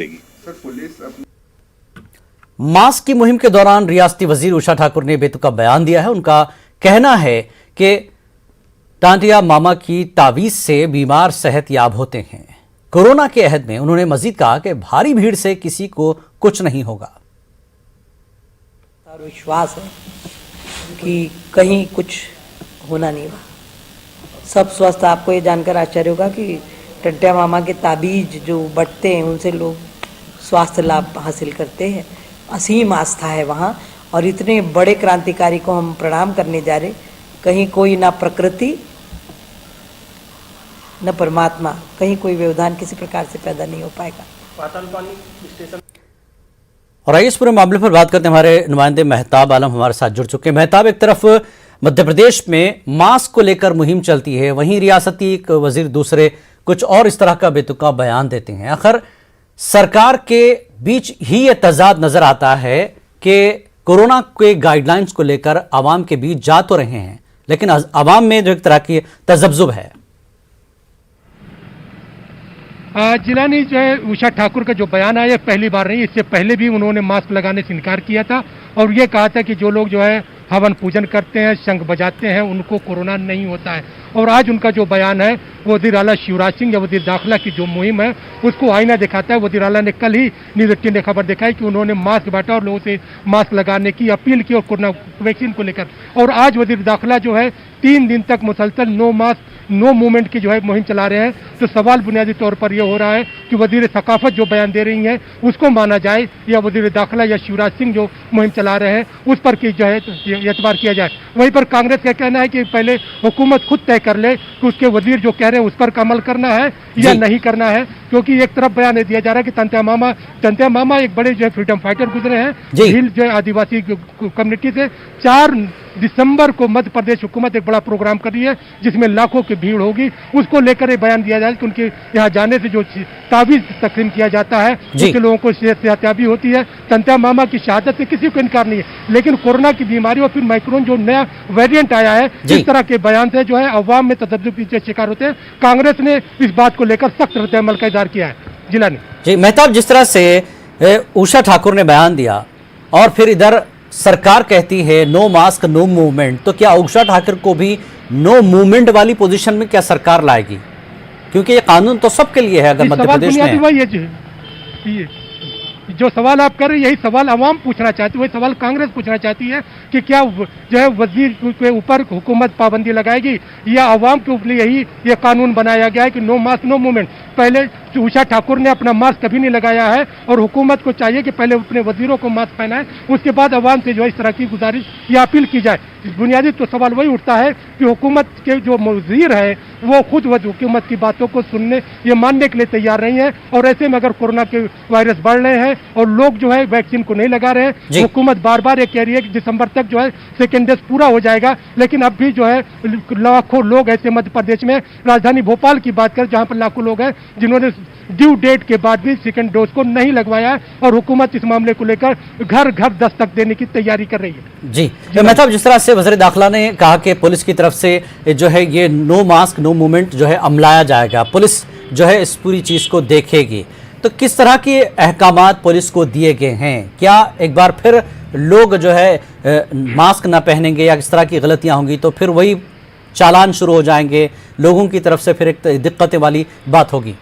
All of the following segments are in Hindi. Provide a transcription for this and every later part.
सर पुलिस मास्क की मुहिम के दौरान रियासती वजीर उषा ठाकुर ने बेतुका बयान दिया है। उनका कहना है कि टांटिया मामा की तावीज से बीमार सेहतयाब होते हैं। कोरोना के अहद में उन्होंने मजीद कहा कि भारी भीड़ से किसी को कुछ नहीं होगा। विश्वास है कि कहीं कुछ होना नहीं हुआ, सब स्वस्थ। आपको ये जानकर आश्चर्य होगा कि टंटिया मामा के ताबीज जो बटते हैं उनसे लोग स्वास्थ्य लाभ हासिल करते हैं। असीम आस्था है वहाँ, और इतने बड़े क्रांतिकारी को हम प्रणाम करने जा रहे। कहीं कोई ना प्रकृति न परमात्मा, कहीं कोई व्यवधान किसी प्रकार से पैदा नहीं हो पाएगा। और आइए इस पूरे मामले पर बात करते हैं। हमारे नुमाइंदे मेहताब आलम हमारे साथ जुड़ चुके हैं। मेहताब, एक तरफ मध्य प्रदेश में मास्क को लेकर मुहिम चलती है, वहीं रियासती एक वजीर दूसरे कुछ और इस तरह का बेतुका बयान देते हैं। आखिर सरकार के बीच ही यह तजाद नजर आता है कि कोरोना के गाइडलाइंस को लेकर आवाम के बीच जा तो रहे हैं, लेकिन आवाम में जो एक तरह की तजब्जुब है। जिलानी जो है उषा ठाकुर का जो बयान आया पहली बार नहीं, इससे पहले भी उन्होंने मास्क लगाने से इनकार किया था और ये कहा था कि जो लोग जो है हवन पूजन करते हैं, शंख बजाते हैं, उनको कोरोना नहीं होता है। और आज उनका जो बयान है वजीर आला शिवराज सिंह या वजीर दाखिला की जो मुहिम है उसको आईना दिखाता है। वजीर आला ने कल ही न्यूज़ 18 ने खबर दिखाई कि उन्होंने मास्क बांटा और लोगों से मास्क लगाने की अपील की और कोरोना वैक्सीन को लेकर। और आज वजीर दाखिला जो है 3 दिन तक मुसलसल नो मास्क नो मूवमेंट की जो है मुहिम चला रहे हैं। तो सवाल बुनियादी तौर पर यह हो रहा है कि वजीर सकाफत जो बयान दे रही है उसको माना जाए या वजीर दाखिला या शिवराज सिंह जो मुहिम चला रहे हैं उस पर की जो है एतबार किया जाए। वहीं पर कांग्रेस का कहना है कि पहले हुकूमत खुद तय कर ले कि उसके वजीर जो कह रहे हैं उस पर अमल करना है या नहीं करना है, क्योंकि एक तरफ बयान दिया जा रहा है कि टंटिया मामा एक बड़े जो है फ्रीडम फाइटर गुजरे हैं भील जो है आदिवासी कम्युनिटी से। 4 दिसंबर को मध्य प्रदेश हुकूमत एक बड़ा प्रोग्राम कर रही है जिसमें लाखों की भीड़ होगी, उसको लेकर एक बयान दिया जाए कि उनके यहाँ जाने से जो तावीज तकसीम किया जाता है उसके लोगों को सेहतयाबी होती है। टंटिया मामा की शहादत से किसी को इनकार नहीं है, लेकिन कोरोना की बीमारी और फिर माइक्रोन जो नया वेरिएंट आया है इस तरह के बयान से जो है अवाम में तजब्जुब के शिकार होते हैं। कांग्रेस ने इस बात को लेकर सख्त रद्द-ए-अमल का इज़हार किया है। जिलानी जी मेहताब, जिस तरह से उषा ठाकुर ने बयान दिया और फिर इधर सरकार कहती है नो मास्क नो मूवमेंट, तो क्या उषा ठाकुर को भी नो मूवमेंट वाली पोजीशन में क्या सरकार लाएगी? क्योंकि ये कानून तो सबके लिए है। अगर मध्य प्रदेश में जो सवाल आप कर रहे हैं यही सवाल अवाम पूछना चाहती है, वही सवाल कांग्रेस पूछना चाहती है कि क्या जो है वजीर के ऊपर हुकूमत पाबंदी लगाएगी या अवाम के ऊपर यही ये कानून बनाया गया है कि नो मास्क नो मूवमेंट। पहले उषा ठाकुर ने अपना मास्क कभी नहीं लगाया है और हुकूमत को चाहिए कि पहले अपने वजीरों को मास्क पहनाए, उसके बाद अवाम से जो है इस तरह की गुजारिश या अपील की जाए। बुनियादी तो सवाल वही उठता है कि हुकूमत के जो वजीर है वो खुद हुकूमत की बातों को सुनने ये मानने के लिए तैयार नहीं है। और ऐसे में अगर कोरोना के वायरस बढ़ रहे हैं और लोग जो है वैक्सीन को नहीं लगा रहे हैं, हुकूमत बार बार ये कह रही है कि दिसंबर तक जो है सेकेंड डोज पूरा हो जाएगा, लेकिन अब भी जो है लाखों लोग ऐसे मध्य प्रदेश में राजधानी भोपाल की बात करें जहाँ पर लाखों लोग हैं जिन्होंने ड्यू डेट के बाद भी सेकेंड डोज को नहीं लगवाया है और हुकूमत इस मामले को लेकर घर घर दस्तक देने की तैयारी कर रही है। जी मेहताब, जिस तरह से वज़ीर दाखिला ने कहा कि पुलिस की तरफ से जो है ये नो मास्क नो मूवमेंट जो है अमलाया जाएगा, पुलिस जो है इस पूरी चीज़ को देखेगी, तो किस तरह के अहकामात पुलिस को दिए गए हैं? क्या एक बार फिर लोग जो है मास्क ना पहनेंगे या किस तरह की गलतियां होंगी तो फिर वही चालान शुरू हो जाएंगे, लोगों की तरफ से फिर एक दिक्कत वाली बात होगी?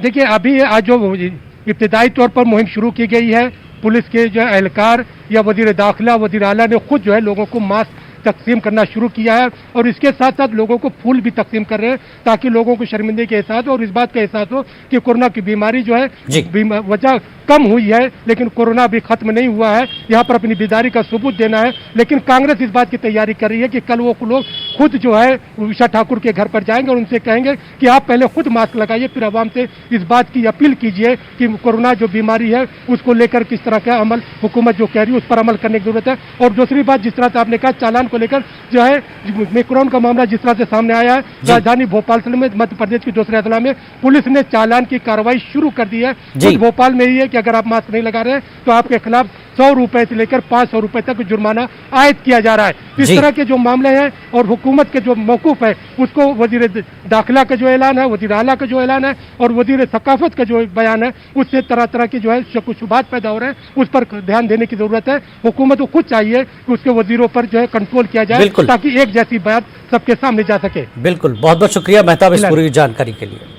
देखिए अभी आज जो इब्तिदाई तौर पर मुहिम शुरू की गई है, पुलिस के जो एहलकार या वजीर दाखिला वजीर आला ने खुद जो है लोगों को मास्क तकसीम करना शुरू किया है और इसके साथ साथ लोगों को फूल भी तकसीम कर रहे हैं ताकि लोगों को शर्मिंदगी का एहसास हो और इस बात का एहसास हो कि कोरोना की बीमारी जो है वजह कम हुई है लेकिन कोरोना भी खत्म नहीं हुआ है। यहाँ पर अपनी बेदारी का सबूत देना है, लेकिन कांग्रेस इस बात की तैयारी कर रही है कि कल वो लोग खुद जो है उषा ठाकुर के घर पर जाएंगे और उनसे कहेंगे कि आप पहले खुद मास्क लगाइए, फिर आवाम से इस बात की अपील कीजिए कि कोरोना जो बीमारी है उसको लेकर किस तरह का अमल हुकूमत जो कह रही है उस पर अमल करने की जरूरत है। और दूसरी बात, जिस तरह से आपने कहा चालान को लेकर जो है माइक्रोन का मामला जिस तरह से सामने आया है, राजधानी भोपाल समेत मध्य प्रदेश के दूसरे अजला में पुलिस ने चालान की कार्रवाई शुरू कर दी है। भोपाल में ही है कि अगर आप मास्क नहीं लगा रहे हैं तो आपके खिलाफ 100 रुपए से लेकर 500 रुपए तक जुर्माना आयद किया जा रहा है। इस जी। तरह के जो मामले हैं और हुकूमत के जो मौकूफ है उसको वजीर दाखिला का जो ऐलान है, वजीर आला का जो ऐलान है और वजीर सकाफत का जो बयान है उससे तरह तरह के जो है शुबहात पैदा हो रहे हैं। उस पर ध्यान देने की जरूरत है। हुकूमत को खुद चाहिए कि उसके वजीरों पर जो है कंट्रोल किया जाए बिल्कुल। ताकि एक जैसी बात सबके सामने जा सके। बिल्कुल, बहुत बहुत शुक्रिया मेहताब इस पूरी जानकारी के लिए।